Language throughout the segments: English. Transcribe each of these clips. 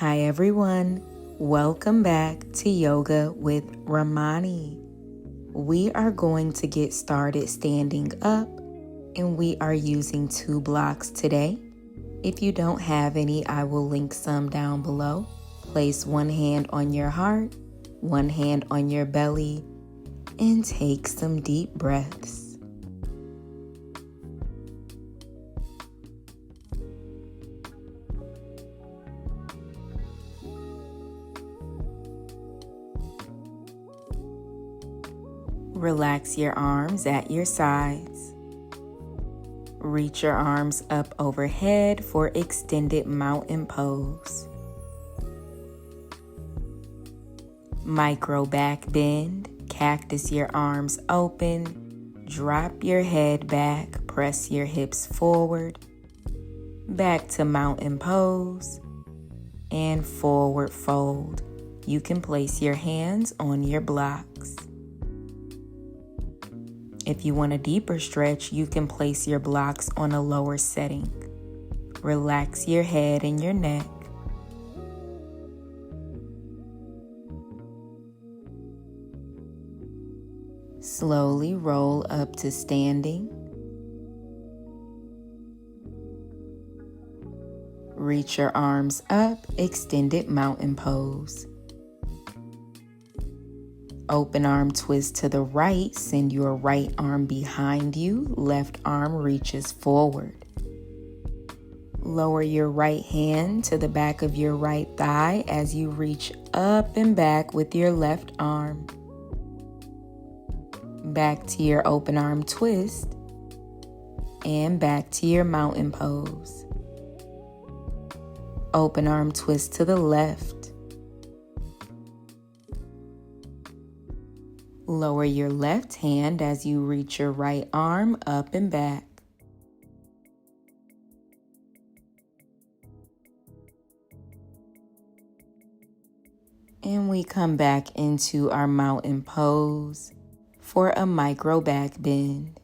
Hi everyone, welcome back to Yoga with Ramoni. We are going to get started standing up and we are using 2 blocks today. If you don't have any, I will link some down below. Place one hand on your heart, one hand on your belly, and take some deep breaths. Relax your arms at your sides. Reach your arms up overhead for extended mountain pose. Micro back bend, cactus your arms open, drop your head back, press your hips forward, back to mountain pose, and forward fold. You can place your hands on your blocks. If you want a deeper stretch, you can place your blocks on a lower setting. Relax your head and your neck. Slowly roll up to standing. Reach your arms up, extended mountain pose. Open arm twist to the right, send your right arm behind you, left arm reaches forward. Lower your right hand to the back of your right thigh as you reach up and back with your left arm. Back to your open arm twist and back to your mountain pose. Open arm twist to the left. Lower your left hand as you reach your right arm up and back. And we come back into our mountain pose for a micro back bend.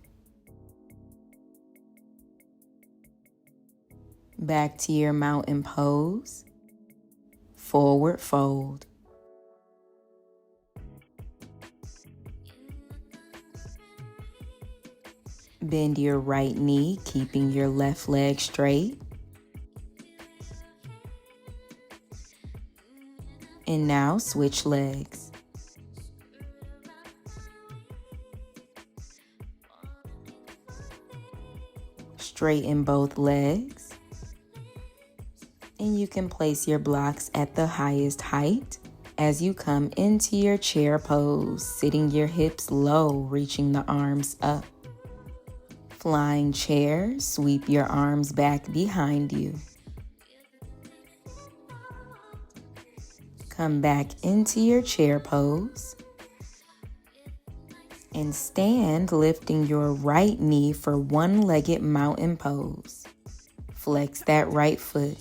Back to your mountain pose, forward fold. Bend your right knee, keeping your left leg straight. And now switch legs. Straighten both legs. And you can place your blocks at the highest height as you come into your chair pose, sitting your hips low, reaching the arms up. Flying chair, sweep your arms back behind you. Come back into your chair pose. And stand, lifting your right knee for one-legged mountain pose. Flex that right foot.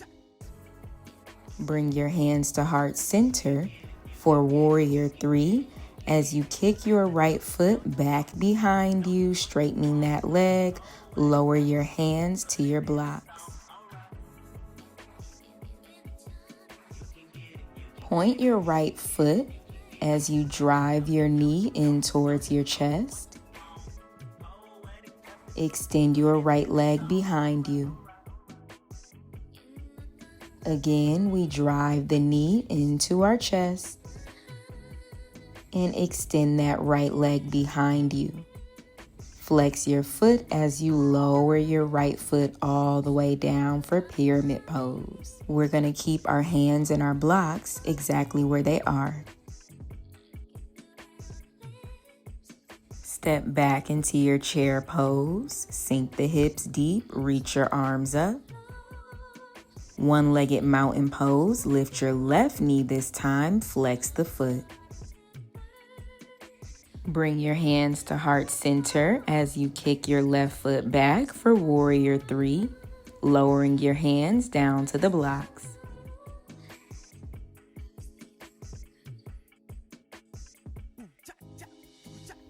Bring your hands to heart center for warrior 3. As you kick your right foot back behind you, straightening that leg, lower your hands to your blocks. Point your right foot as you drive your knee in towards your chest. Extend your right leg behind you. Again, we drive the knee into our chest. And extend that right leg behind you. Flex your foot as you lower your right foot all the way down for pyramid pose. We're going to keep our hands and our blocks exactly where they are. Step back into your chair pose. Sink the hips deep, reach your arms up. One-legged mountain pose. Lift your left knee this time, flex the foot. Bring your hands to heart center as you kick your left foot back for warrior 3, lowering your hands down to the blocks.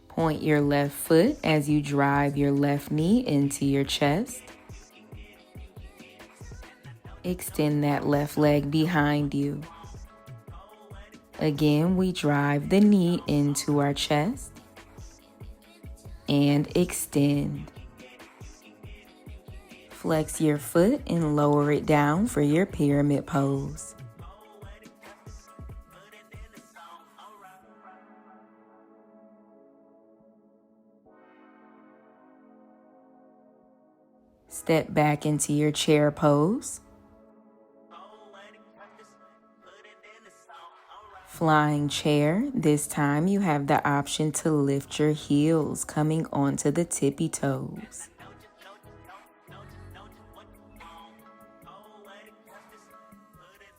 Point your left foot as you drive your left knee into your chest. Extend that left leg behind you. Again, we drive the knee into our chest and extend. Flex your foot and lower it down for your pyramid pose. Step back into your chair pose. Flying chair, this time you have the option to lift your heels coming onto the tippy toes.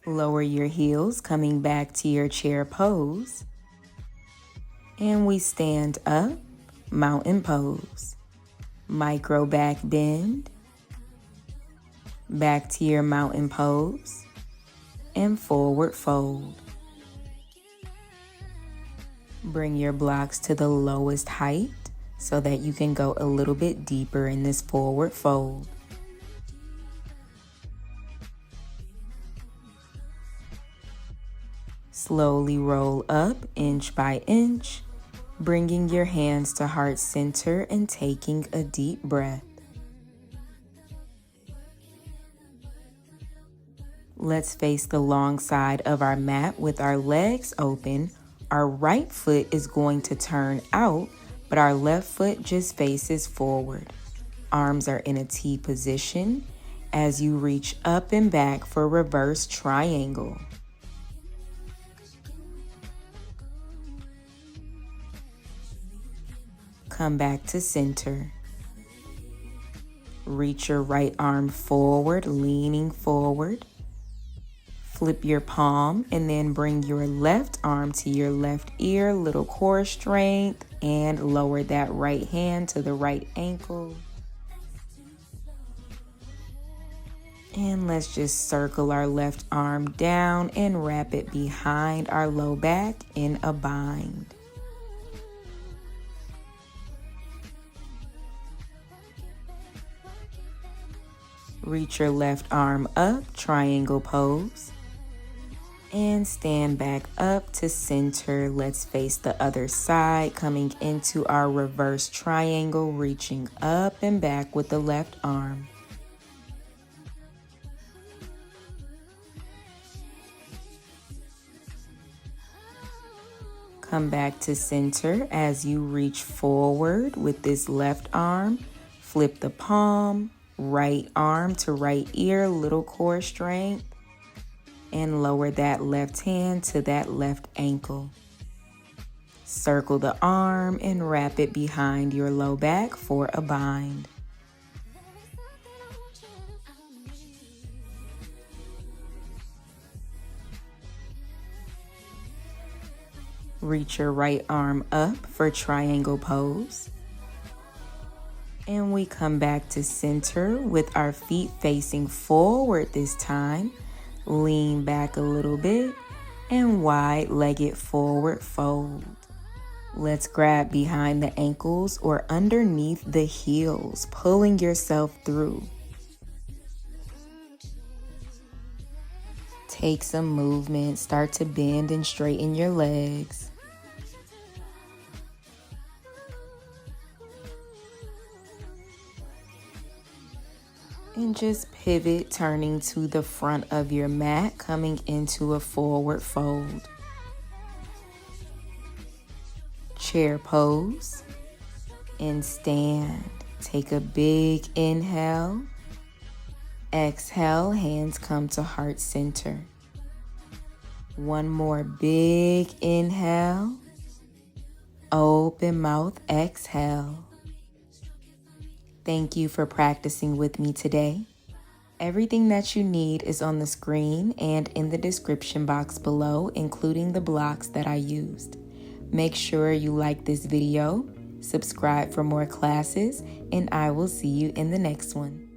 Lower your heels coming back to your chair pose. And we stand up, mountain pose. Micro back bend. Back to your mountain pose. And forward fold. Bring your blocks to the lowest height so that you can go a little bit deeper in this forward fold. Slowly roll up inch by inch, bringing your hands to heart center and taking a deep breath. Let's face the long side of our mat with our legs open. Our right foot is going to turn out, but our left foot just faces forward. Arms are in a T position as you reach up and back for reverse triangle. Come back to center. Reach your right arm forward, leaning forward. Flip your palm and then bring your left arm to your left ear, little core strength, and lower that right hand to the right ankle. And let's just circle our left arm down and wrap it behind our low back in a bind. Reach your left arm up, triangle pose. And stand back up to center. Let's face the other side, coming into our reverse triangle, reaching up and back with the left arm. Come back to center as you reach forward with this left arm. Flip the palm, right arm to right ear, little core strength. And lower that left hand to that left ankle. Circle the arm and wrap it behind your low back for a bind. Reach your right arm up for triangle pose. And we come back to center with our feet facing forward this time. Lean back a little bit and wide-legged forward fold. Let's grab behind the ankles or underneath the heels, pulling yourself through. Take some movement, start to bend and straighten your legs. And just pivot, turning to the front of your mat, coming into a forward fold. Chair pose and stand. Take a big inhale. Exhale, hands come to heart center. One more big inhale. Open mouth, exhale. Thank you for practicing with me today. Everything that you need is on the screen and in the description box below, including the blocks that I used. Make sure you like this video, subscribe for more classes, and I will see you in the next one.